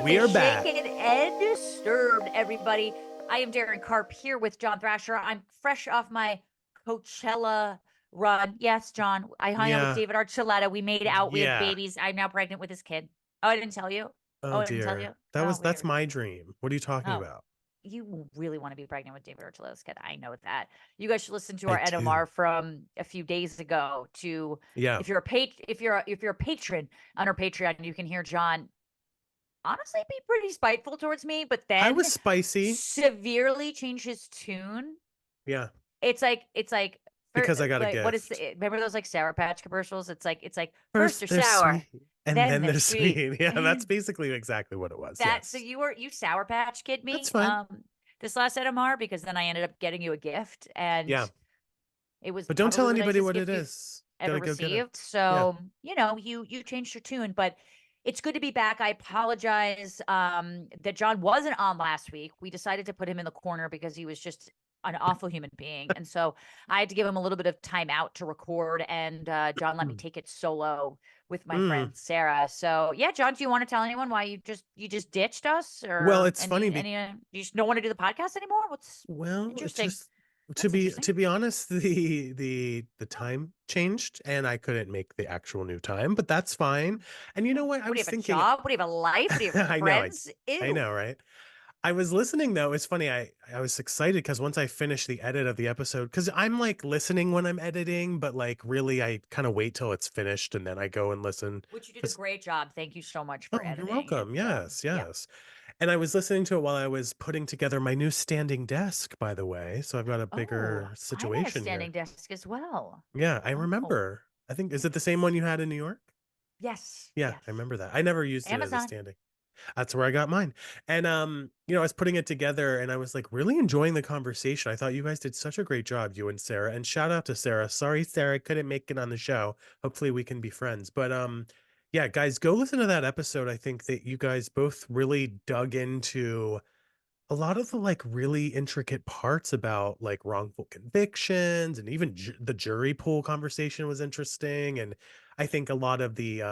We are back. Shaken and disturbed, everybody. I am Daryn Carp here with John Thrasher. I'm fresh off my Coachella run. Yes, John, I hung out with Yeah. David Archuleta. We made out. We had Yeah. babies. I'm now pregnant with his kid. Oh, I didn't tell you. Oh I didn't tell dear. you. Oh, That's weird. my dream. What are you talking Oh, about? you really want to be pregnant with David Archuleta's kid. I know that. You guys should listen to I our do. NMR from a few days ago. Yeah. If you're a patron on our Patreon, you can hear John honestly be pretty spiteful towards me, but I then was spicy. severely change his tune. Yeah. It's like Because I got a like what is gift. the remember those like Sour Patch commercials? It's like first First they're they're sour, sweet. And then then they're they're sweet. sweet. Yeah, that's basically exactly what it was. That so Yes. you Sour Patch Kid That's me fine. this last NMR because then I ended up getting you a gift and Yeah. it was But don't tell probably the anybody nicest what it gift you've is. ever Gotta go get it. received. Yeah. So, you changed your tune, but it's good to be back. I apologize that John wasn't on last week. We decided to put him in the corner because he was just an awful human being. And so I had to give him a little bit of time out to record and John let me take it solo with my Mm. friend Sarah. So, yeah, John, do you want to tell anyone why you just ditched us Well, or it's funny you just don't want to do the podcast anymore? What's well, it's interesting? just That's interesting. to be honest, the time changed and I couldn't make the actual new time, but that's fine. And you know what? I What do you was have a thinking job? What do you have a life? What do you have I know, friends? I Ew. know, right? I was listening though. It's funny. I was excited because once I finished the edit of the episode, because I'm like listening when I'm editing, but like really, I kind of wait till it's finished and then I go and listen. Which you did a 'Cause- great job. Thank you so much for oh, you're editing. welcome. It's Yes, yeah. yes. And I was listening to it while I was putting together my new standing desk, by the way. So I've got a Oh, bigger I had a situation standing here. desk as well. Yeah, I Oh, remember. I think is it the same yes. one you had in New York? Yes. Yeah, Yes. I remember that. I never used it as a Amazon. standing. That's where I got mine. And I was putting it together and I was like really enjoying the conversation. I thought you guys did such a great job, you and Sarah. And shout out to Sarah. Sorry, Sarah, couldn't make it on the show. Hopefully we can be friends. But yeah, guys, go listen to that episode. I think that you guys both really dug into a lot of the like really intricate parts about like wrongful convictions and even the jury pool conversation was interesting. And I think a lot of the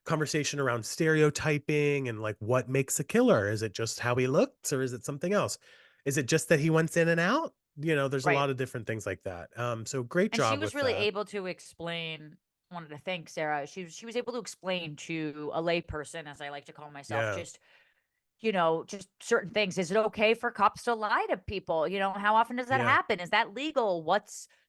conversation around stereotyping and like what makes a killer. Is it just how he looks or is it something else? Is it just that he went in and out? There's a Right. lot of different things like that. So great And she job was with really that. able to explain. Wanted to thank Sarah. She was able to explain to a layperson, as I like to call myself, Yeah. just certain things. Is it okay for cops to lie to people? How often does that Yeah. happen? Is that legal?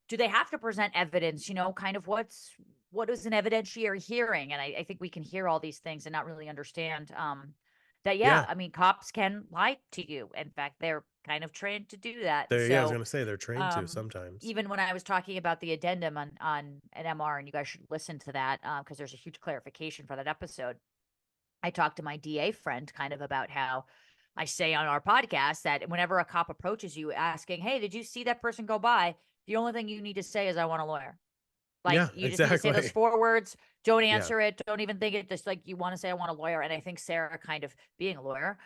Do they have to present evidence? Kind of what is an evidentiary hearing? And I think we can hear all these things and not really understand that, yeah, Yeah. I mean, cops can lie to you. In fact, they're kind of trained to do that. And Yeah, I was so gonna say they're trained to sometimes. even when I was talking about the addendum on an MR, and you guys should listen to that because there's a huge clarification for that episode. I talked to my DA friend kind of about how I say on our podcast that whenever a cop approaches you asking, "Hey, did you see that person go by?" The only thing you need to say is, "I want a lawyer." Like Yeah, you just need to say those exactly. 4 words. Don't Yeah. answer it. Don't even think it. Just like you want to say, "I want a lawyer." And I think Sarah, kind of being a lawyer,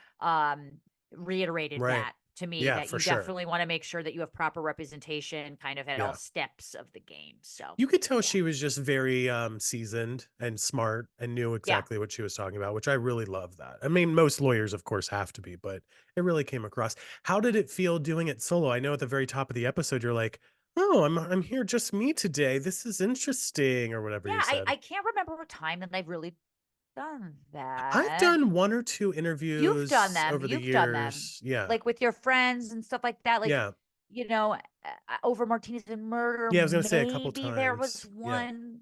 reiterated Right. that to me Yeah, that for you sure. definitely want to make sure that you have proper representation, kind of at all Yeah. steps of the game. So You could tell yeah, she was just very seasoned and smart and knew yeah. exactly what she was talking about, which I really love that. I mean, most lawyers of course have to be, but it really came across. How did it feel doing it solo? I know at the very top of the episode you're like, "Oh, I'm here just me today. This is interesting," or whatever Yeah, you I said. I can't remember a time that I've really done I've that. done 1 or 2 You've done interviews them. over the You've done them. years. Yeah. Like with your friends and stuff like that. Like, Yeah. over Martinez and Murder, Yeah, I was gonna say a couple maybe there was times. Yeah. one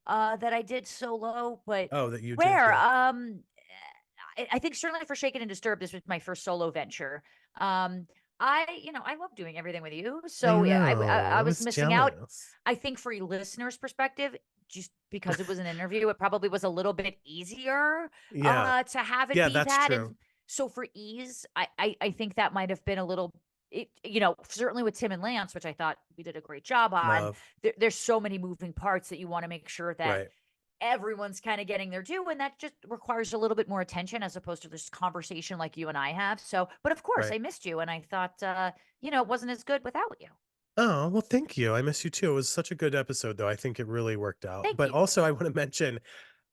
that I did solo, but Oh, that you did, rare. yeah. I think certainly for Shaken and Disturbed, this was my first solo venture. I love doing everything with you. I So yeah, know. I I was was missing out. jealous. I think for a listener's perspective, just because it was an interview, it probably was a little bit easier Yeah. to have it Yeah, be that's that. And true. so for ease, I think that might have been a little certainly with Tim and Lance, which I thought we did a great job on. Love. There's so many moving parts that you want to make sure that Right. everyone's kind of getting their due, and that just requires a little bit more attention as opposed to this conversation like you and I have. So, but of course, Right. I missed you, and I thought, it wasn't as good without you. Oh, well, thank you. I miss you too. It was such a good episode, though. I think it really worked out. Thank But you. also, I want to mention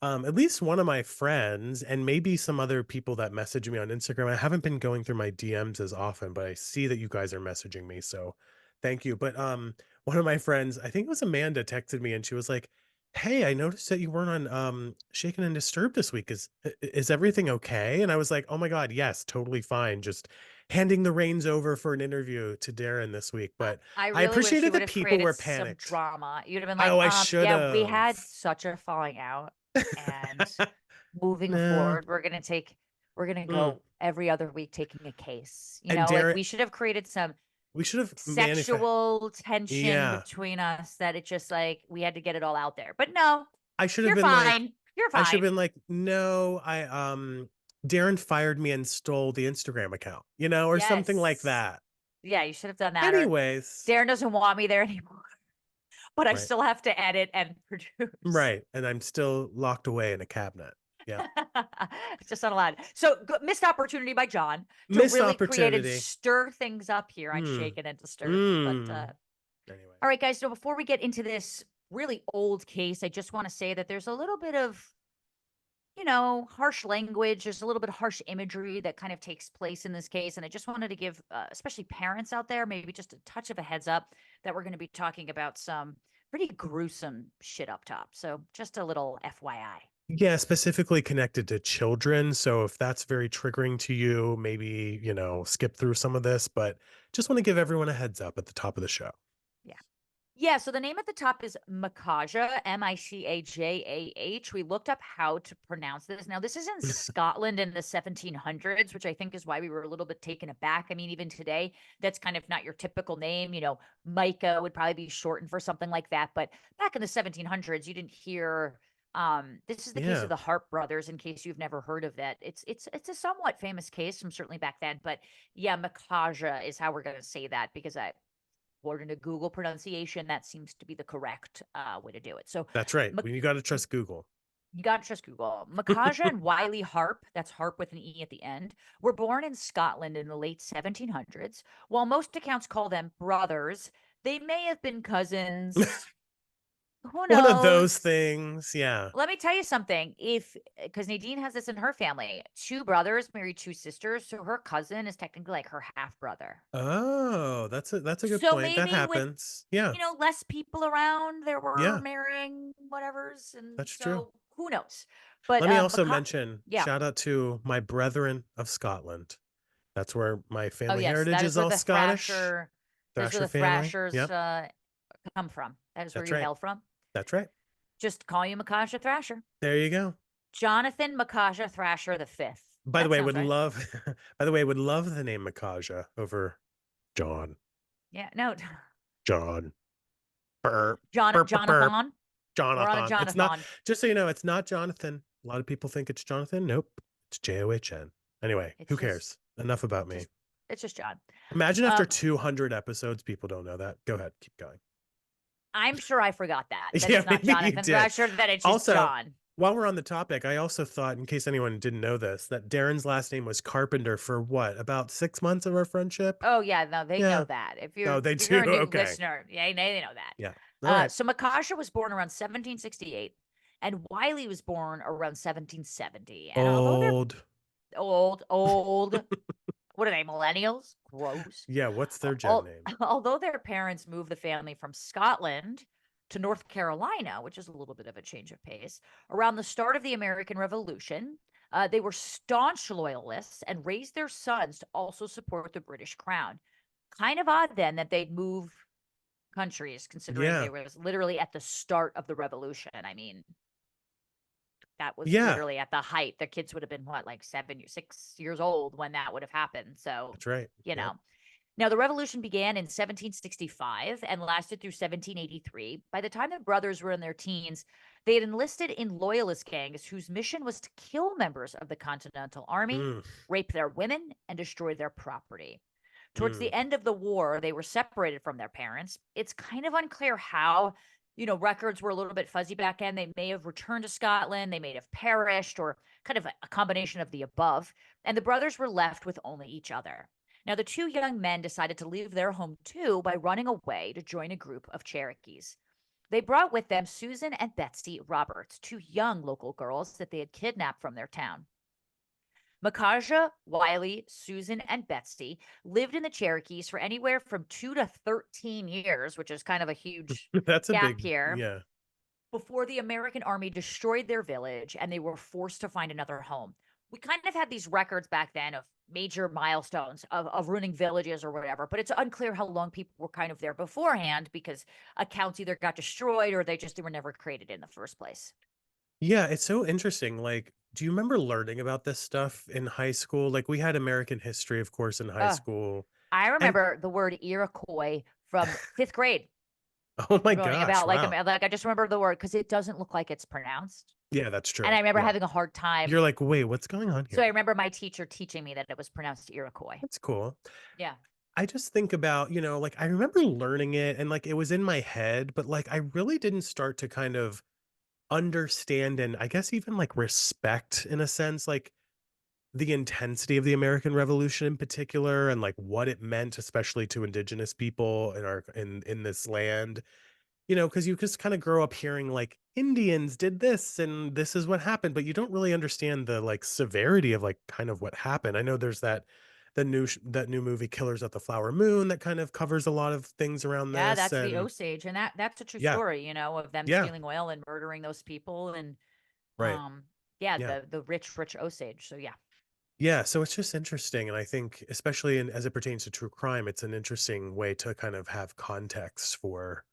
At least one of my friends and maybe some other people that message me on Instagram. I haven't been going through my DMs as often, but I see that you guys are messaging me, so thank you. But one of my friends, I think it was Amanda, texted me and she was like, "Hey, I noticed that you weren't on Shaken and Disturbed this week. Is everything okay?" And I was like, "Oh my God, yes, totally fine. Just handing the reins over for an interview to Darren this week." But I I really wish you appreciated would that have people created were some panicked. drama. You'd have been like, Oh, I should yeah, we have. had such a falling out, and moving Nah. forward, we're gonna Mm. go every other week taking a case. And Like Darren, we should have created some we should have manufactured. sexual tension Yeah. between us that it just like we had to get it all out there. But no, I should have you're been like, fine. You're I should have fine. been like, no, Darren fired me and stole the Instagram account, or something like Yes. that. Yeah, you should have done that. Or Anyways, Darren doesn't want me there anymore, but I right, still have to edit and produce. right. And I'm still locked away in a cabinet. Yeah. It's just not allowed. So missed opportunity by John to Missed really create and opportunity. stir things up here on Hmm. Shaken and Disturbed. But Mm. Anyway. all right, guys. So before we get into this really old case, I just want to say that there's a little bit of harsh language. There's a little bit of harsh imagery that kind of takes place in this case. And I just wanted to give, especially parents out there, maybe just a touch of a heads up that we're going to be talking about some pretty gruesome shit up top. So just a little FYI. Yeah, specifically connected to children. So if that's very triggering to you, maybe, skip through some of this, but just want to give everyone a heads up at the top of the show. Yeah. Yeah, so the name at the top is Micajah, Micajah. We looked up how to pronounce this. Now, this is in Scotland in the 1700s, which I think is why we were a little bit taken aback. I mean, even today, that's kind of not your typical name. Micah would probably be shortened for something like that. But back in the 1700s, you didn't hear. This is the case of Yeah. the Harp brothers. In case you've never heard of that, it's a somewhat famous case from certainly back then. But yeah, Micajah is how we're going to say that because according to Google pronunciation, that seems to be the correct way to do it. So That's right. You got to trust Google. you got to trust Google. Micajah and Wiley Harpe, that's Harp with an E at the end, were born in Scotland in the late 1700s. While most accounts call them brothers, they may have been cousins. Who One of those knows? things. Yeah. Let me tell you something. Because Nadine has this in her family, two brothers married two sisters. So her cousin is technically like her half brother. Oh, that's a good So point. That maybe with happens. Yeah. less people around, there were Yeah, marrying whatevers, and that's true. so who knows? But Let me also mention yeah. shout out to my brethren of Scotland. That's where my Oh family yes, heritage that is is where all the Scottish. Thrasher, that is where Thrasher the family. Thrashers Yep. come from. That is where That's you right. hail from. That's right. Just call you Micajah Thrasher. There you go. Jonathan Micajah Thrasher the fifth. By the That way, sounds right. would love the name Micajah over John. Yeah, no. John. Burp, burp, burp, burp. Jonathan. We're on a Jonathan. It's not, Jonathan. just so you know, it's not Jonathan. A lot of people think it's Jonathan. Nope. It's John. Anyway, It's who just cares? Enough about me. just it's just John. Imagine after 200 episodes, people don't know that. Go ahead. Keep going. I'm sure I forgot that Yeah, it's not maybe you Jonathan did. Thrasher, that it's just Also, John. while we're on the topic, I also thought, in case anyone didn't know this, that Darren's last name was Carpenter for what? About 6 months of our friendship? Oh yeah, no, they know Yeah. that. If Oh, you're they if you're do? a new Okay. listener, yeah, they know that. Yeah. All right. So Micajah was born around 1768, and Wiley was born around 1770. And although they're Old. old, what are they, millennials? Gross. Yeah, what's their gen name? Although their parents moved the family from Scotland to North Carolina, which is a little bit of a change of pace, around the start of the American Revolution, they were staunch loyalists and raised their sons to also support the British crown. Kind of odd then that they'd move countries, considering Yeah. they were literally at the start of the revolution. I mean, that was Yeah. literally at the height. Their kids would have been what, like 6 years old when that would have happened. So, That's right. you Yep. know. Now, the revolution began in 1765 and lasted through 1783. By the time the brothers were in their teens, they had enlisted in loyalist gangs whose mission was to kill members of the Continental Army, Mm, rape their women, and destroy their property. Towards the mm. end of the war, they were separated from their parents. It's kind of unclear how. Records were a little bit fuzzy back then. They may have returned to Scotland, they may have perished, or kind of a combination of the above. And the brothers were left with only each other. Now, the two young men decided to leave their home too by running away to join a group of Cherokees. They brought with them Susan and Betsy Roberts, two young local girls that they had kidnapped from their town. Micajah, Wiley, Susan, and Betsy lived in the Cherokees for anywhere from 2 to 13 years, which is kind of a huge That's a gap big, here, yeah. before the American army destroyed their village and they were forced to find another home. We kind of had these records back then of major milestones of ruining villages or whatever, but it's unclear how long people were kind of there beforehand because accounts either got destroyed or they were never created in the first place. Yeah, it's so interesting. Like, do you remember learning about this stuff in high school? Like, we had American history, of course, in high Uh, school. I And remember the word Iroquois from fifth grade. oh my Learning gosh, about wow. like I just remember the word because it doesn't look like it's pronounced. Yeah, that's And I true. remember Yeah. having a hard You're time. like, wait, what's going on So I here? remember my teacher teaching me that it was pronounced Iroquois. That's cool. Yeah. I just think about, like I remember learning it and like it was in my head, but like I really didn't start to kind of understand and I guess even like respect in a sense, like the intensity of the American Revolution in particular and like what it meant, especially to indigenous people in our in this land. Because you just kind of grow up hearing like Indians did this and this is what happened, but you don't really understand the like severity of like kind of what happened. I know there's that new movie Killers at the Flower Moon that kind of covers a lot of things around Yeah, this. that's the And Osage. And that's a true yeah, story, of them yeah, stealing oil and murdering those people and right. yeah, Yeah. the rich Osage. So yeah. Yeah, so it's just interesting, and I think especially as it pertains to true crime, it's an interesting way to kind of have context for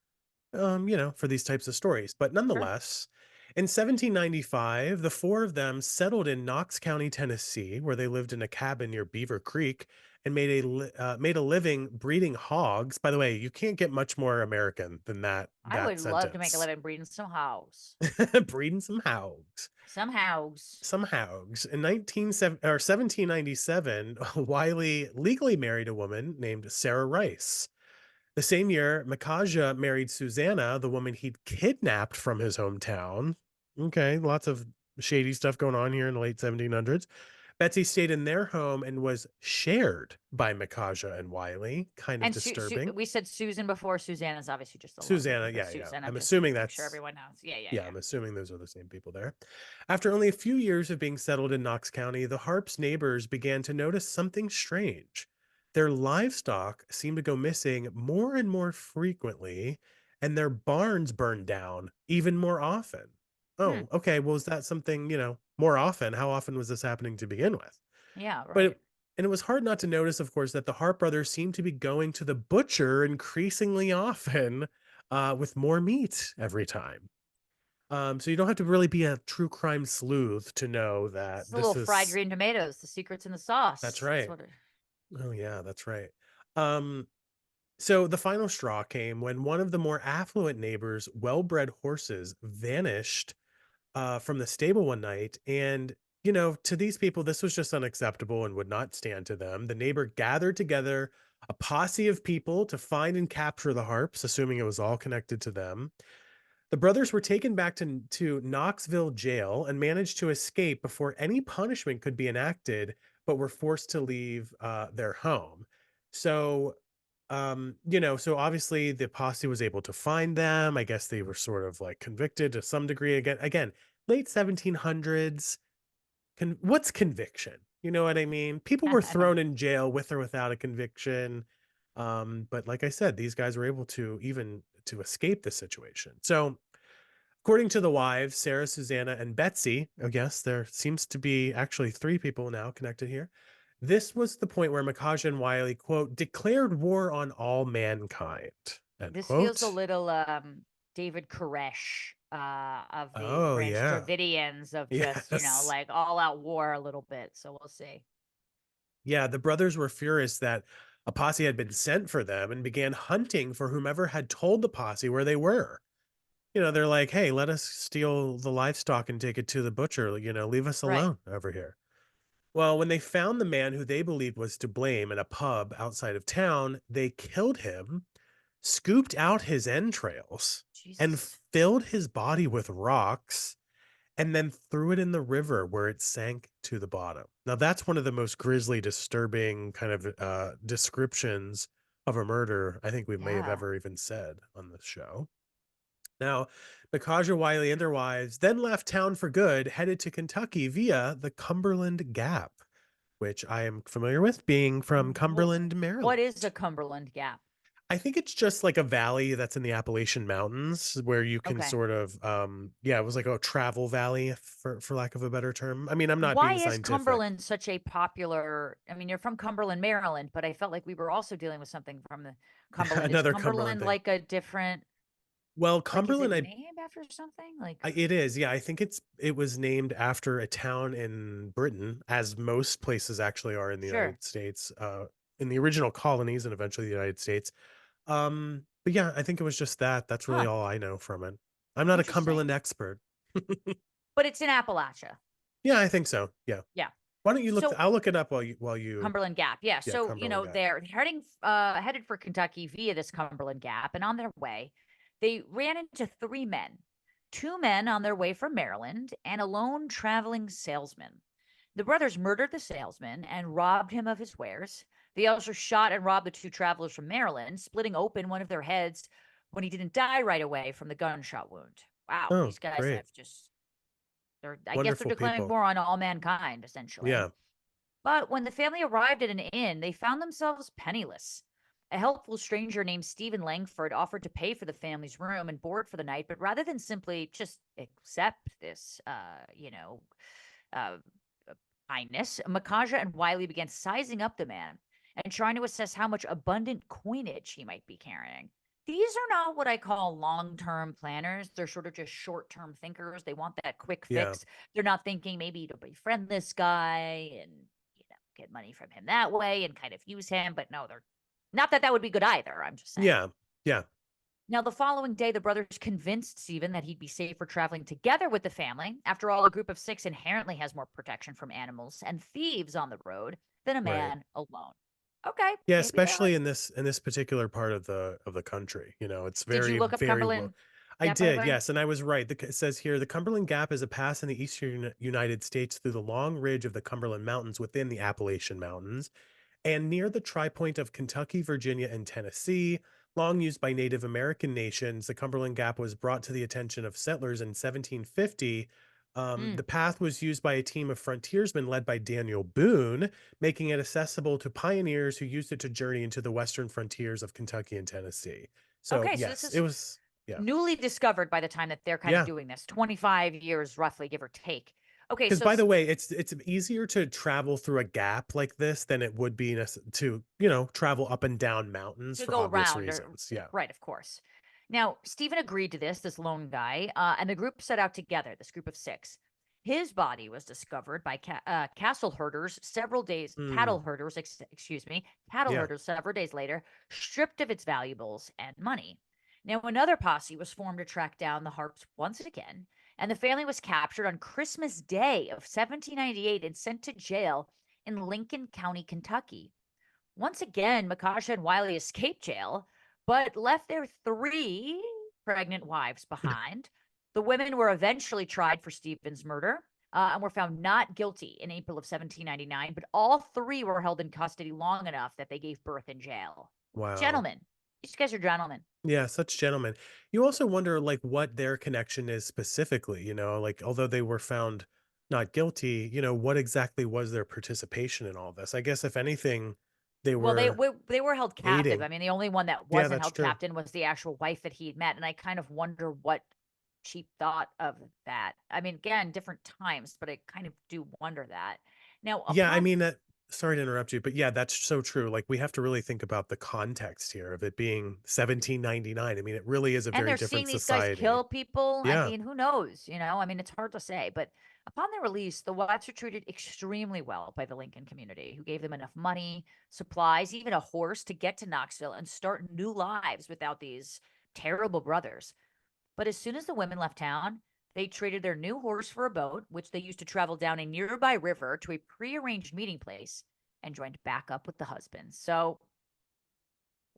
these types of stories. But Sure. nonetheless, in 1795, the four of them settled in Knox County, Tennessee, where they lived in a cabin near Beaver Creek and made a living breeding hogs. By the way, you can't get much more American than I that would love to make a sentence. living breeding some house. Breeding some hogs. Some house. Some hogs. In 1797, Wiley legally married a woman named Sarah Rice. The same year, Micajah married Susanna, the woman he'd kidnapped from his hometown. Okay, lots of shady stuff going on here in the late 1700s. Betsy stayed in their home and was shared by Micajah and Wiley. Kind of And disturbing. we said Susan before. Susanna's obviously just a love Susanna, name, but yeah, yeah. Susan, I'm I'm just assuming make sure that's everyone knows. Yeah, yeah, yeah, yeah. I'm assuming those are the same people there. After only a few years of being settled in Knox County, the Harps' neighbors began to notice something strange. Their livestock seemed to go missing more and more frequently, and their barns burned down even more often. Hmm. Oh, okay. Well, is that something, more often? How often was this happening to begin with? Yeah, But right. and it was hard not to notice, of course, that the Hart brothers seemed to be going to the butcher increasingly often with more meat every time. So you don't have to really be a true crime sleuth to know It's that the little this fried is green tomatoes. The secret's in the that's sauce. That's right. what it. Oh yeah, that's right. Um, so the final straw came when one of the more affluent neighbors' well-bred horses vanished from the stable one night. And, to these people, this was just unacceptable and would not stand to them. The neighbor gathered together a posse of people to find and capture the harps, assuming it was all connected to them. The brothers were taken back to Knoxville jail and managed to escape before any punishment could be enacted, but were forced to leave their home. So, so obviously the posse was able to find them. I guess they were sort of like convicted to some degree. Again, late 1700s. What's conviction? You know what I mean? People were thrown in jail with or without a conviction. But like I said, these guys were able to even to escape the situation. So according to the wives, Sarah, Susanna, and Betsy, I guess there seems to be actually three people now connected here. This was the point where Micajah and Wiley, quote, declared war on all mankind, end This feels a quote. little David Koresh of the Oh, Branch yeah. Dravidians of just, Yes. like all out war a little bit. So we'll see. Yeah, the brothers were furious that a posse had been sent for them and began hunting for whomever had told the posse where they were. They're like, hey, let us steal the livestock and take it to the butcher. Leave us Right. alone over here. Well, when they found the man who they believed was to blame in a pub outside of town, they killed him, scooped out his entrails, and Jesus. filled his body with rocks, and then threw it in the river where it sank to the bottom. Now, that's one of the most grisly, disturbing kind of descriptions of a murder I think we may have Yeah. ever even said on the show. Now, Micajah, Wiley, and their wives then left town for good, headed to Kentucky via the Cumberland Gap, which I am familiar with, being from Cumberland, What is a Maryland. Cumberland Gap? I think it's just like a valley that's in the Appalachian Mountains where you can Okay. sort of yeah, it was like a travel valley for lack of a better term. I mean, I'm not Why being is scientific. Cumberland such a popular? I mean, you're from Cumberland, Maryland, but I felt like we were also dealing with something from the Cumberland. Is Another Cumberland Cumberland thing. like a different, Well, like, is it Cumberland, named after something? Like, it is. Yeah, I think it was named after a town in Britain, as most places actually are in the sure. United States, in the original colonies and eventually the United States. But yeah, I think it was just that. That's really Huh. all I know from it. I'm not a Cumberland Interesting. expert. But it's in Appalachia. Yeah, I think so. Yeah. Yeah. Why don't you look? So I'll look it up while you. Cumberland Gap. Yeah. Yeah, So, Cumberland Gap. they're headed for Kentucky via this Cumberland Gap. And on their way, they ran into three men, two men on their way from Maryland, and a lone traveling salesman. The brothers murdered the salesman and robbed him of his wares. They also shot and robbed the two travelers from Maryland, splitting open one of their heads when he didn't die right away from the gunshot wound. Wow, Oh, these guys great. have just I guess they're Wonderful declaring people. war on all mankind, essentially. Yeah. But when the family arrived at an inn, they found themselves penniless. A helpful stranger named Stephen Langford offered to pay for the family's room and board for the night, but rather than simply just accept this, uh, kindness, Micajah and Wiley began sizing up the man and trying to assess how much abundant coinage he might be carrying. These are not what I call long term planners. They're sort of just short term thinkers. They want that quick Yeah. fix. They're not thinking maybe to befriend this guy and get money from him that way and kind of use him. But no, they're not that that would be good either. I'm just saying. Yeah. Yeah. Now, the following day, the brothers convinced Stephen that he'd be safer traveling together with the family. After all, a group of six inherently has more protection from animals and thieves on the road than a Right. man alone. Okay, Yeah, maybe they're like, especially in this particular part of the country. You know, it's did you very look up very low. Cumberland I Gap, by the did, way? yes, and I was right. It says here the Cumberland Gap is a pass in the eastern United States through the long ridge of the Cumberland Mountains within the Appalachian Mountains and near the tri-point of Kentucky, Virginia, and Tennessee. Long used by Native American nations, the Cumberland Gap was brought to the attention of settlers in 1750. Hmm. The path was used by a team of frontiersmen led by Daniel Boone, making it accessible to pioneers who used it to journey into the western frontiers of Kentucky and Tennessee. So, Okay, so this yes, it is was, yeah. newly discovered by the time that they're kind of Yeah. doing this, 25 years roughly, give or take. Okay, Because so by the way, it's easier to travel through a gap like this than it would be to, travel up and down mountains to for go obvious around or reasons. Yeah. right, of course. Now, Stephen agreed to this lone guy, and the group set out together, this group of six. His body was discovered by cattle herders Mm, cattle yeah. herders several days later, stripped of its valuables and money. Now, another posse was formed to track down the Harps once again, and the family was captured on Christmas Day of 1798 and sent to jail in Lincoln County, Kentucky. Once again, Micajah and Wiley escaped jail, but left their three pregnant wives behind. The women were eventually tried for Stephen's murder and were found not guilty in April of 1799, but all three were held in custody long enough that they gave birth in jail. Wow. Gentlemen, these guys are gentlemen. Yeah, such gentlemen. You also wonder like what their connection is specifically, like although they were found not guilty, what exactly was their participation in all this? I guess if anything, they Well, were they were held captive. aiding. I mean, the only one that Yeah, wasn't that's held true. captain was the actual wife that he had met, and I kind of wonder what she thought of that. I mean, again, different times, but I kind of do wonder that. Now, Yeah, I upon mean that sorry to interrupt you, but yeah, that's so true. Like we have to really think about the context here of it being 1799. I mean, it really is a and very they're seeing different these guys society. kill people. I Yeah. mean, who knows? I mean, it's hard to say, but upon their release, the wives were treated extremely well by the Lincoln community, who gave them enough money, supplies, even a horse to get to Knoxville and start new lives without these terrible brothers. But as soon as the women left town, they traded their new horse for a boat, which they used to travel down a nearby river to a prearranged meeting place and joined back up with the husbands. So,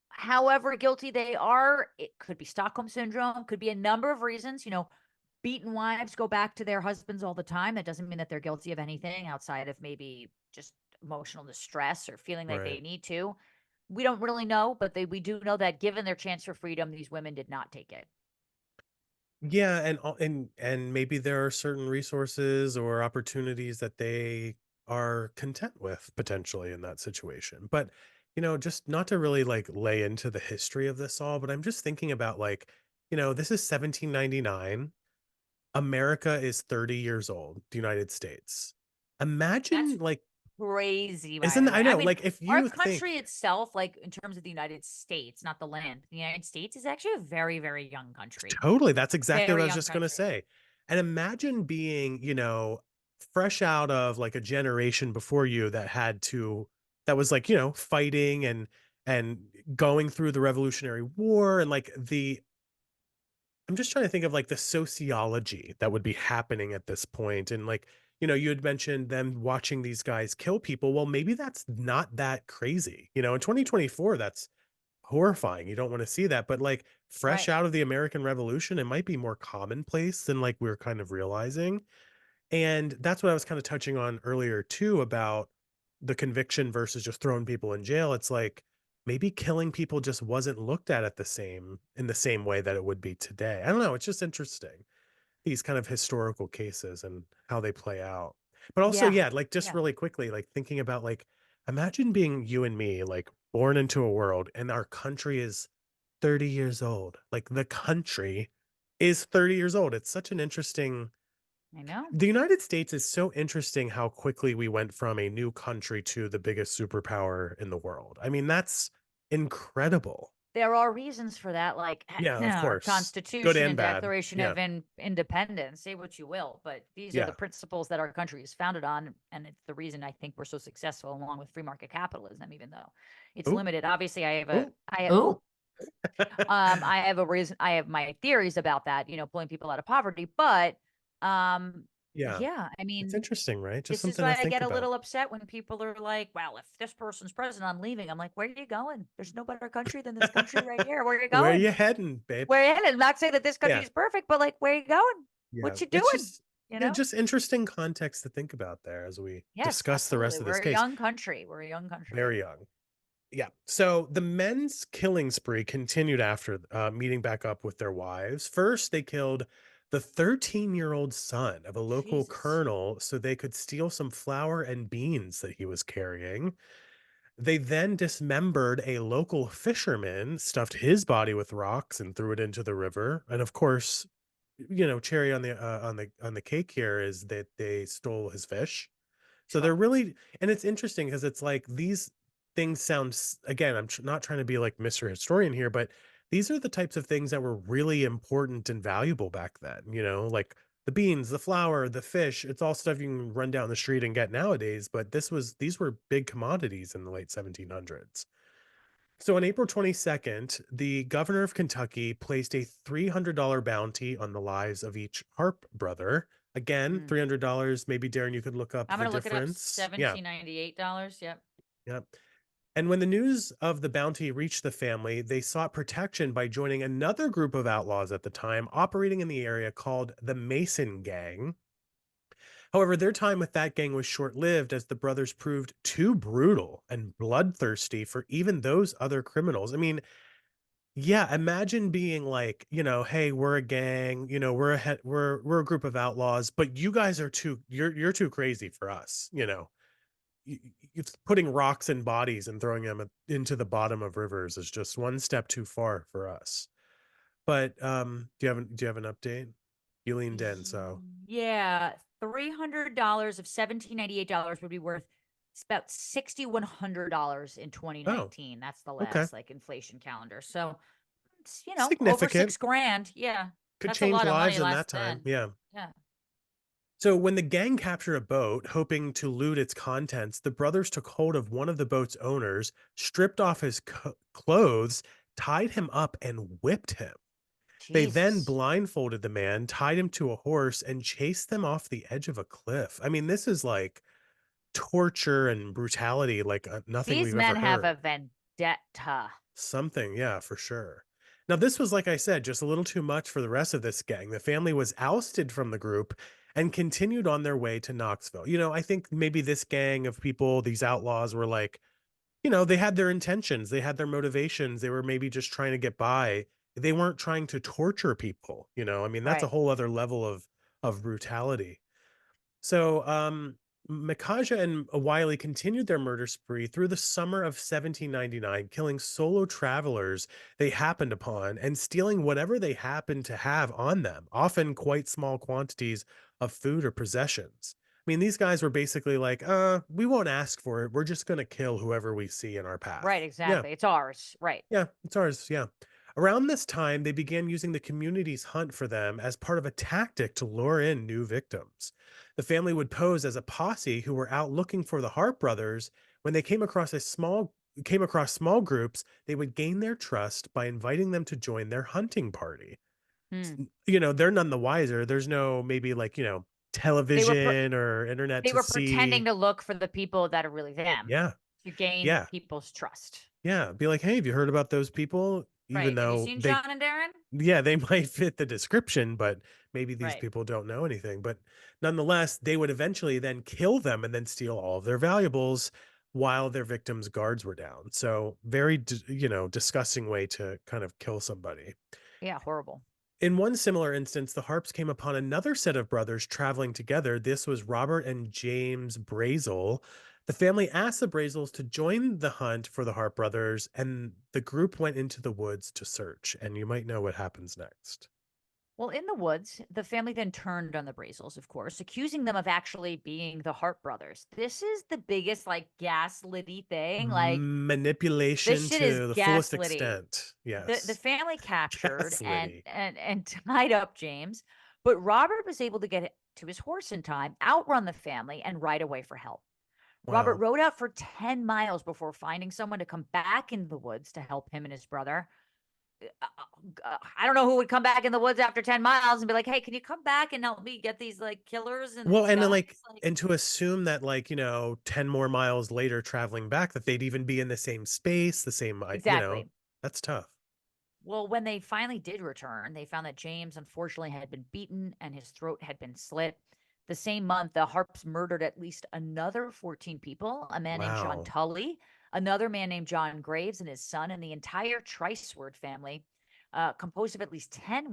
however guilty they are, it could be Stockholm syndrome, could be a number of reasons. Beaten wives go back to their husbands all the time. That doesn't mean that they're guilty of anything outside of maybe just emotional distress or feeling like Right. they need to. We don't really know, but we do know that given their chance for freedom, these women did not take it. Yeah, and maybe there are certain resources or opportunities that they are content with potentially in that situation. But, just not to really like lay into the history of this all, but I'm just thinking about like, this is 1799. America is 30 years old, the United States. That's Imagine like, crazy, by isn't the way. I I know, mean, like if our you think country itself, like in terms of the United States, not the land, the United States is actually a very, very young country. totally, that's exactly what I Very was young just gonna country. say. And imagine being, fresh out of like a generation before you that was like, fighting and going through the Revolutionary War and like I'm just trying to think of like the sociology that would be happening at this point. And like, you had mentioned them watching these guys kill people. Well, maybe that's not that crazy. In 2024, that's horrifying. You don't want to see that. But like fresh Right. out of the American Revolution, it might be more commonplace than like we're kind of realizing. And that's what I was kind of touching on earlier too about the conviction versus just throwing people in jail. It's like maybe killing people just wasn't looked at in the same way that it would be today. I don't know. It's just interesting these kind of historical cases and how they play out. But also, Yeah. yeah, like just Yeah. really quickly, like thinking about like imagine being you and me, like born into a world and our country is 30 years old. Like the country is 30 years old. It's such an interesting I know. the United States is so interesting how quickly we went from a new country to the biggest superpower in the world. I mean, that's incredible. There are reasons for that, like Yeah, of our course. Good Constitution and and bad. Declaration Yeah. of Independence. Say what you will, but these are the Yeah. principles that our country is founded on, and it's the reason I think we're so successful, along with free market capitalism. Even though it's Oh, limited, obviously, oh. I have a reason. I have my theories about that. Pulling people out of poverty, but Yeah. yeah, I It's mean, interesting, right? Just this is something to why I think get a about. little upset when people are like, "Well, if this person's president, I'm leaving." I'm like, "Where are you going? There's no better country than this country right here. Where are you Where are you going? heading, babe? Where are you headed?" I'm not saying that this country Yeah. is perfect, but like, where are you going? Yeah. What you It's doing? just You yeah, know? just interesting context to think about there as we Yes, discuss the rest absolutely. of this We're a case. young country. We're a young country. Very young. Yeah. So the men's killing spree continued after meeting back up with their wives. First, they killed the 13-year-old son of a local Jesus. colonel so they could steal some flour and beans that he was carrying. They then dismembered a local fisherman, stuffed his body with rocks and threw it into the river. And of course, cherry on the cake here is that they stole his fish. So they're Sure. really and it's interesting because it's like these things again, not trying to be like Mr. Historian here, but these are the types of things that were really important and valuable back then, like the beans, the flour, the fish, it's all stuff you can run down the street and get nowadays, but these were big commodities in the late 1700s. So on April 22nd, the governor of Kentucky placed a $300 bounty on the lives of each Harp brother. Again, Mm. $300. Maybe Darren, you could look up I'm the gonna look it up. difference. Yeah. $1798. Yep. Yeah. And when the news of the bounty reached the family, they sought protection by joining another group of outlaws at the time operating in the area called the Mason Gang. However, their time with that gang was short lived as the brothers proved too brutal and bloodthirsty for even those other criminals. I mean, yeah, imagine being like, "Hey, we're a gang, we're a group of outlaws, but you guys are you're too crazy for us," It's putting rocks and bodies and throwing them into the bottom of rivers is just one step too far for us. But, do you have an update? You leaned in, so Yeah, $300 of $1798 would be worth about $6,100 in oh, 2019. That's the okay. last like inflation calendar. So it's, over Significant. 6 grand. Yeah, Could that's a change lot of money lives in last that time, then. yeah. Yeah. So when the gang captured a boat, hoping to loot its contents, the brothers took hold of one of the boat's owners, stripped off his clothes, tied him up, and whipped him. They then Jesus. blindfolded the man, tied him to a horse, and chased them off the edge of a cliff. I mean, this is like torture and brutality like nothing These we've men ever have a heard. vendetta. Something, yeah, for sure. Now, this was, like I said, just a little too much for the rest of this gang. The family was ousted from the group and continued on their way to Knoxville. I think maybe this gang of people, these outlaws, were like, they had their intentions, they had their motivations, they were maybe just trying to get by. they weren't trying to torture people, you know? I mean, that's a Right. whole other level of brutality. So, Micajah and Wiley continued their murder spree through the summer of 1799, killing solo travelers they happened upon and stealing whatever they happened to have on them, often quite small quantities of food or possessions. I mean, these guys were basically like, we won't ask for it. We're just going to kill whoever we see in our Right, path. Yeah. exactly. It's ours. Right. Yeah, it's ours. Yeah. Around this time, they began using the community's hunt for them as part of a tactic to lure in new victims. The family would pose as a posse who were out looking for the Hart brothers. When they came across small groups, they would gain their trust by inviting them to join their hunting party. Hmm. You know, they're none the wiser. There's no maybe like, They were television or internet they to were pretending see. to look for the people that are really them Yeah. to gain Yeah. people's trust. Yeah. Be like, hey, have you heard about those people? Even Right. Have you though seen they John and Darren? Yeah, they might fit the description, but maybe these Right. people don't know anything. But nonetheless, they would eventually then kill them and then steal all of their valuables while their victims' guards were down. So very, disgusting way to kind of kill somebody. Yeah, horrible. In one similar instance, the Harps came upon another set of brothers traveling together. This was Robert and James Brazel. The family asked the Brazels to join the hunt for the Harp brothers, and the group went into the woods to search. And you might know what happens next. Well, in the woods, the family then turned on the Brazils, of course, accusing them of actually being the Hart brothers. This is the biggest, like, gaslighty thing. Like, this Manipulation shit is to the fullest gaslighty. extent. The Yes. family captured Gaslighty. and tied up James, but Robert was able to get to his horse in time, outrun the family, and ride away for help. Robert Wow. rode out for 10 miles before finding someone to come back in the woods to help him and his brother. I don't know who would come back in the woods after 10 miles and be like, "Hey, can you come back and help me get these like killers and Well, these and then guys?" like Like, and to assume that like, 10 more miles later traveling back that they'd even be in the same space, the same, exactly. that's tough. Well, when they finally did return, they found that James unfortunately had been beaten and his throat had been slit. The same month, the Harps murdered at least another 14 people, a man named John Wow. Tully, another man named John Graves and his son, and the entire Triceword family, composed of at least 10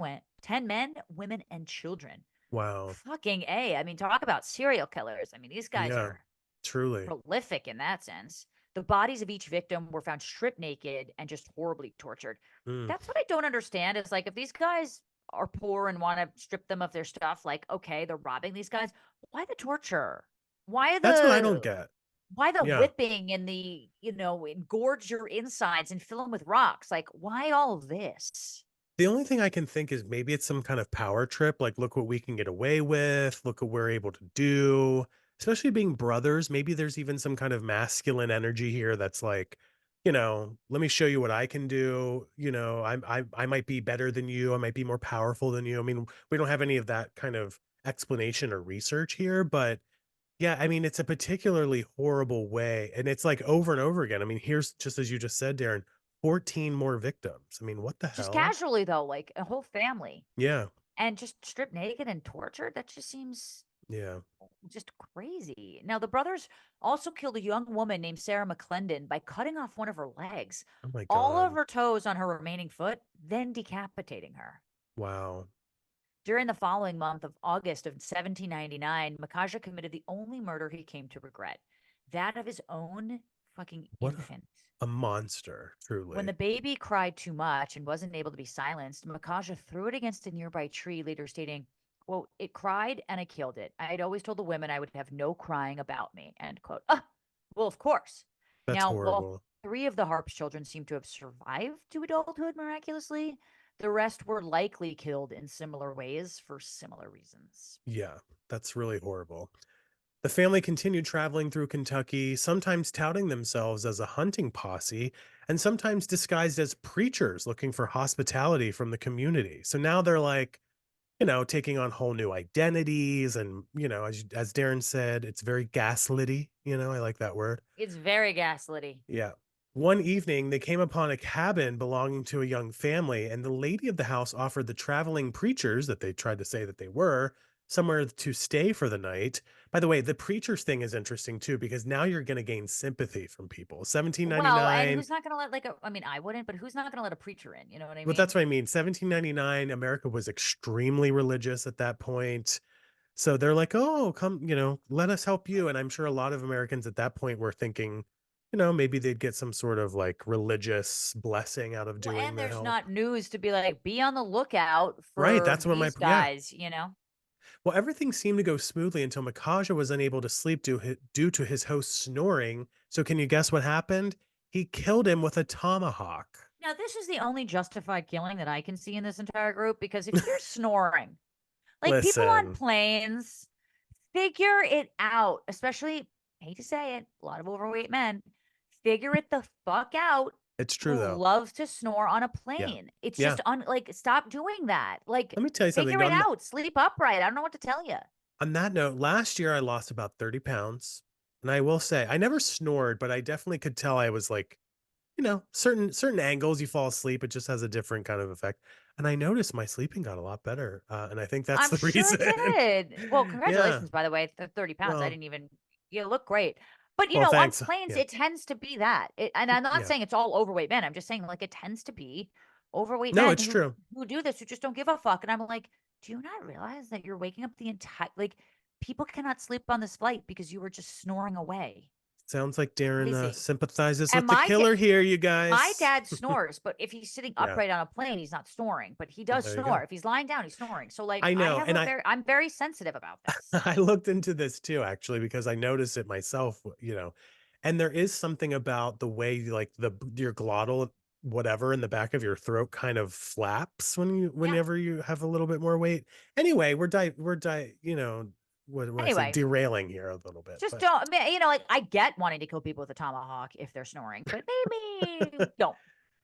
men, women, and children. Wow. Fucking A. I mean, talk about serial killers. I mean, these guys Yeah. are Truly. prolific in that sense. The bodies of each victim were found stripped naked and just horribly tortured. Mm. That's what I don't understand is like if these guys are poor and want to strip them of their stuff, like okay, they're robbing these guys. Why the torture? Why That's what I don't the get. why the Yeah. whipping and the, engorge your insides and fill them with rocks? Like, why all this? The only thing I can think is maybe it's some kind of power trip, like, "Look what we can get away with, look what we're able to do." Especially being brothers, maybe there's even some kind of masculine energy here that's like, "Let me show you what I can do." I might be better than you, I might be more powerful than you. I mean, we don't have any of that kind of explanation or research here, but yeah, I mean, it's a particularly horrible way, and it's, like, over and over again. I mean, here's just as you just said, Darren, 14 more victims. I mean, what the Just hell? casually though, like a whole family. Yeah, And just stripped naked and tortured? That just seems yeah. just crazy. Now, the brothers also killed a young woman named Sarah McClendon by cutting off one of her legs, Oh my all of god. her toes on her remaining foot, then decapitating her. Wow. During the following month of August of 1799, Micajah committed the only murder he came to regret, that of his own fucking What infant. a monster, When the truly. baby cried too much and wasn't able to be silenced, Micajah threw it against a nearby tree, later stating, quote, "It cried and I killed it. I had always told the women I would have no crying about me," end quote. Well, of course. That's Now, while horrible. three of the Harp's children seem to have survived to adulthood miraculously, the rest were likely killed in similar ways for similar reasons. Yeah, that's really horrible. The family continued traveling through Kentucky, sometimes touting themselves as a hunting posse, and sometimes disguised as preachers looking for hospitality from the community. So now they're like, taking on whole new identities. And, as Darren said, it's very gaslit. I like that word. It's very gaslighty. Yeah. One evening, they came upon a cabin belonging to a young family, and the lady of the house offered the traveling preachers that they tried to say that they were somewhere to stay for the night. By the way, the preacher's thing is interesting too, because now you're going to gain sympathy from people. Well, and 1799. who's not going to let like a, I mean, I wouldn't, but who's not going to let a preacher in? You know what I Well, mean? that's what I mean. 1799, America was extremely religious at that point. So they're like, oh, come, let us help you. And I'm sure a lot of Americans at that point were thinking, maybe they'd get some sort of like religious blessing out of Well, doing and the there's help. not news to be like, be on the lookout Right. for That's where these yeah. guys, you know? Well, everything seemed to go smoothly until Micajah was unable to sleep due to his host snoring. So can you guess what happened? He killed him with a tomahawk. Now, this is the only justified killing that I can see in this entire group because if you're snoring, like people on Listen, planes, figure it out, especially, hate to say it, a lot of overweight men, figure it the fuck out it's true who though. love to snore on a Yeah. plane. It's Yeah. just like stop doing that. Like Let me tell you something. figure it out. Sleep upright. I don't know what to tell you. On that note, last year I lost about 30 pounds. And I will say, I never snored, but I definitely could tell I was like, certain angles you fall asleep, it just has a different kind of effect. And I noticed my sleeping got a lot better. And I think that's I'm the sure it reason. did. Well, Yeah. congratulations, by the way. 30 pounds. I Well, didn't even, you look great. But, well, on thanks. planes, Yeah. it tends to be that. And I'm not Yeah. saying it's all overweight men. I'm just saying, like, it tends to be overweight No, men it's true. who do this, who just don't give a fuck. And I'm like, do you not realize that you're waking up the entire, like, people cannot sleep on this flight because you were just snoring away? Sounds like Daryn Crazy. sympathizes And with the killer here, you my guys. dad snores, but if he's sitting Yeah. upright on a plane, he's not snoring, but he Well, does there you snore. go. If he's lying down, he's snoring. So like I know. I'm very sensitive about this. I looked into this too, actually, because I noticed it myself, and there is something about the way like your glottal whatever in the back of your throat kind of flaps Yeah. whenever you have a little bit more weight. Anyway, what I say, Anyway, derailing here a little bit, just but don't, I mean, like I get wanting to kill people with a tomahawk if they're snoring, but maybe don't.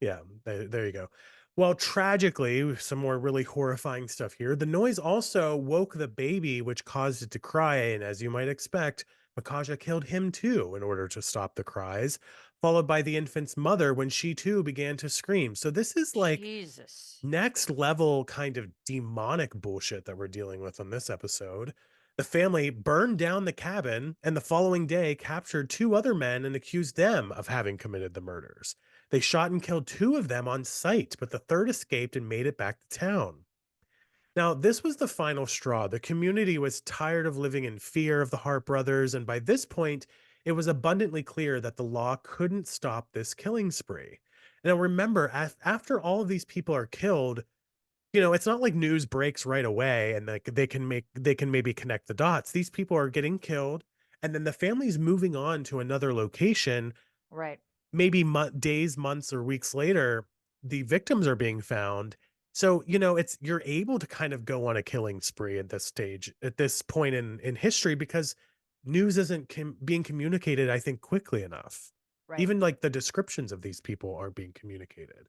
yeah, there you go. Well, tragically, some more really horrifying stuff here. The noise also woke the baby, which caused it to cry. And as you might expect, Micajah killed him too in order to stop the cries, followed by the infant's mother when she too began to scream. So, this is like Jesus. next level kind of demonic bullshit that we're dealing with on this episode. The family burned down the cabin and the following day captured two other men and accused them of having committed the murders. They shot and killed two of them on sight, but the third escaped and made it back to town. Now, this was the final straw. The community was tired of living in fear of the Hart brothers, and by this point, it was abundantly clear that the law couldn't stop this killing spree. Now, remember, after all of these people are killed, it's not like news breaks right away and like they can maybe connect the dots. These people are getting killed, and then the family's moving on to another location. Right. Maybe days, months, or weeks later, the victims are being found. So, it's you're able to kind of go on a killing spree at this stage, at this point in history, because news isn't being communicated, I think, quickly enough. Right. Even like the descriptions of these people aren't being communicated.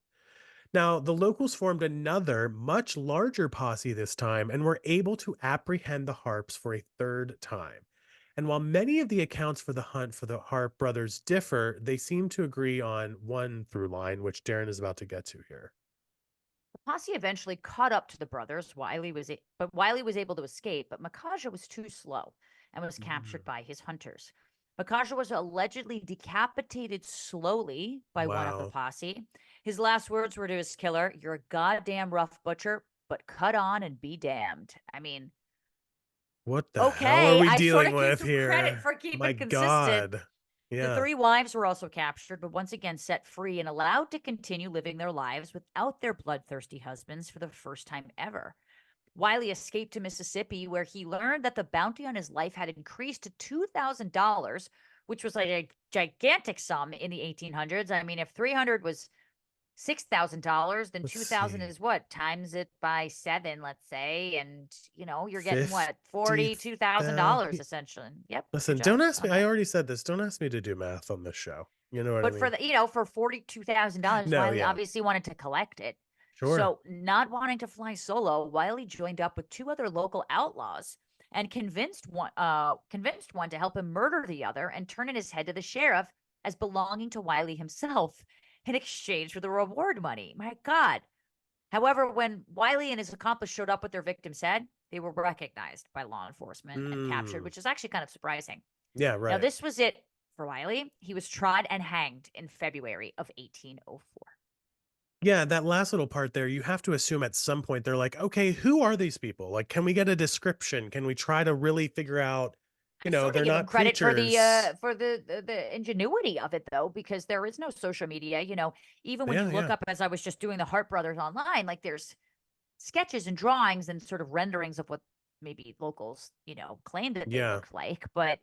Now, the locals formed another, much larger posse this time and were able to apprehend the Harps for a third time. And while many of the accounts for the hunt for the Harp brothers differ, they seem to agree on one through line, which Daryn is about to get to here. The posse eventually caught up to the brothers. But Wiley was able to escape, but Micajah was too slow and was Mm. captured by his hunters. Micajah was allegedly decapitated slowly by one of the Wow. posse. His last words were to his killer, "You're a goddamn rough butcher, but cut on and be damned." I mean, What the hell are okay, we I sort dealing of give with him credit here? for My keeping consistent. God. The Yeah. three wives were also captured, but once again set free and allowed to continue living their lives without their bloodthirsty husbands for the first time ever. Wiley escaped to Mississippi, where he learned that the bounty on his life had increased to $2,000, which was like a gigantic sum in the 1800s. I mean, if 300 was $6,000, then Let's 2,000 see. is what? Times it by seven, let's say. And, you're getting what? 50. $42,000 essentially. Yep. Good Listen, job don't ask me. on I that. already said this. Don't ask me to do math on this show. You know what I But for mean? the, for $42,000, No, Wiley yeah. obviously wanted to collect it. Sure. So, not wanting to fly solo, Wiley joined up with two other local outlaws and convinced one to help him murder the other and turn in his head to the sheriff as belonging to Wiley himself in exchange for the reward money. My God. However, when Wiley and his accomplice showed up with their victim's head, they were recognized by law enforcement and captured, Mm. which is actually kind of surprising. Yeah, Now, right. this was it for Wiley. He was tried and hanged in February of 1804. Yeah, that last little part there, you have to assume at some point they're like, okay, who are these people? Like, can we get a description? Can we try to really figure out, I sort of they're give him not credit for preachers. the ingenuity of it though, because there is no social media. Even when you Yeah, look yeah, up, as I was just doing the Hart brothers online, like there's sketches and drawings and sort of renderings of what maybe locals, claimed that they yeah, looked like, but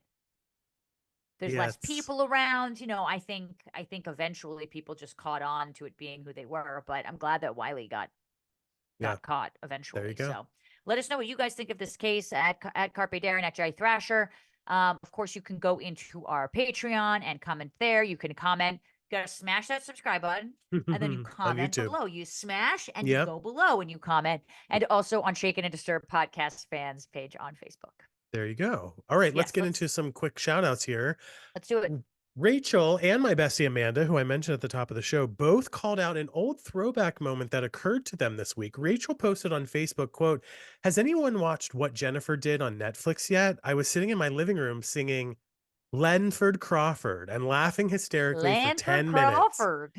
there's yeah. less people around. I think eventually people just caught on to it being who they were, but I'm glad that Wiley got Yeah, got caught there you eventually. go. So let us know what you guys think of this case at Carpe Daryn at Jerry Thrasher. Of course, you can go into our Patreon and comment there. You can comment. You gotta smash that subscribe button, and then you On comment YouTube. below. You smash and you Yep, go below and you comment, and also on Shaken and Disturbed podcast fans page on Facebook. there you go. All right, let's Yes, get into some quick shout outs here. let's do it. Rachel and my bestie Amanda, who I mentioned at the top of the show, both called out an old throwback moment that occurred to them this week. Rachel posted on Facebook, quote, "Has anyone watched What Jennifer Did on Netflix yet? I was sitting in my living room singing Lenford Crawford and laughing hysterically for Lanford 10 minutes. Crawford.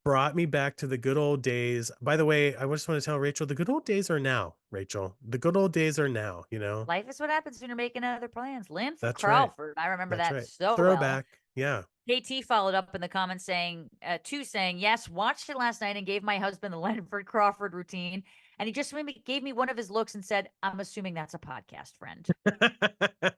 Brought me back to the good old days." By the way, I just want to tell Rachel, the good old days are now, Rachel. The good old days are now, Life is what happens when you're making other plans. Lanford That's right. Crawford. I remember That's that right. so well. Throwback. Yeah. KT followed up in the comments saying, yes, watched it last night and gave my husband the Leonard Crawford routine. And he just gave me one of his looks and said, I'm assuming that's a podcast friend.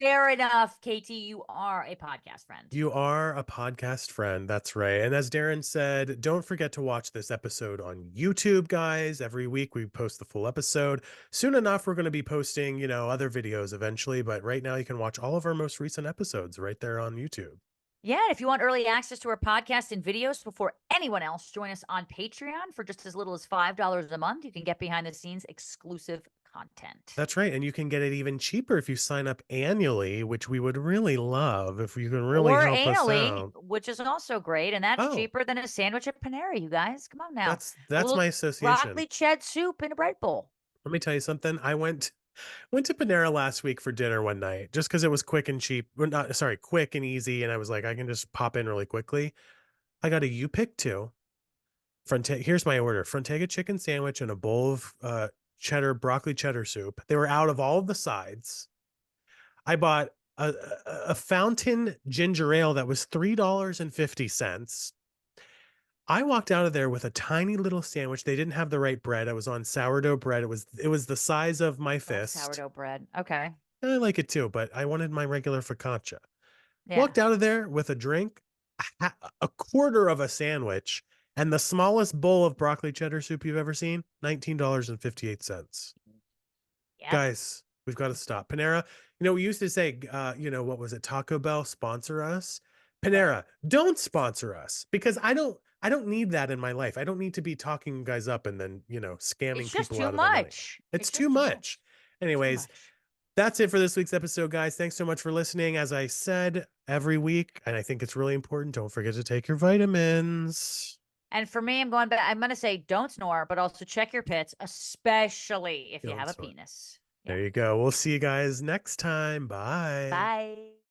Fair enough, KT. You are a podcast friend. You are a podcast friend. That's right. And as Daryn said, don't forget to watch this episode on YouTube, guys. Every week we post the full episode. Soon enough, we're going to be posting, other videos eventually. But right now, you can watch all of our most recent episodes right there on YouTube. Yeah, and if you want early access to our podcast and videos before anyone else, join us on Patreon for just as little as $5 a month. You can get behind the scenes exclusive content. That's right. And you can get it even cheaper if you sign up annually, which we would really love if you can really Or help us anally, out. which is also great, and that's Oh, cheaper than a sandwich at Panera, you guys. Come on now. A that's little my association. broccoli ched soup in a bread bowl. Let me tell you something. I went to Panera last week for dinner one night just because it was quick and cheap. Well, not sorry, quick and easy. And I was like, I can just pop in really quickly. I got a you pick two. Here's my order: Frontega chicken sandwich and a bowl of cheddar broccoli cheddar soup. They were out of all of the sides. I bought a fountain ginger ale that was $3.50. I walked out of there with a tiny little sandwich. They didn't have the right bread. I was on sourdough bread. It was the size of my Love fist. sourdough bread. Okay. I like it too, but I wanted my regular focaccia. Yeah. Walked out of there with a drink, a quarter of a sandwich, and the smallest bowl of broccoli cheddar soup you've ever seen, $19.58. Yep. Guys, we've got to stop. Panera, we used to say, what was it? Taco Bell sponsor us. Right. Panera, don't sponsor us because I don't need that in my life. I don't need to be talking you guys up and then, It's scamming just people too out of their money. much. It's It's too just too much. much. Too Anyways, much. that's it for this week's episode, guys. Thanks so much for listening. As I said every week, and I think it's really important, don't forget to take your vitamins. And for me, I'm going to say don't snore, but also check your pits, especially if you Don't have a snort. penis. Yeah. There you go. We'll see you guys next time. Bye. Bye.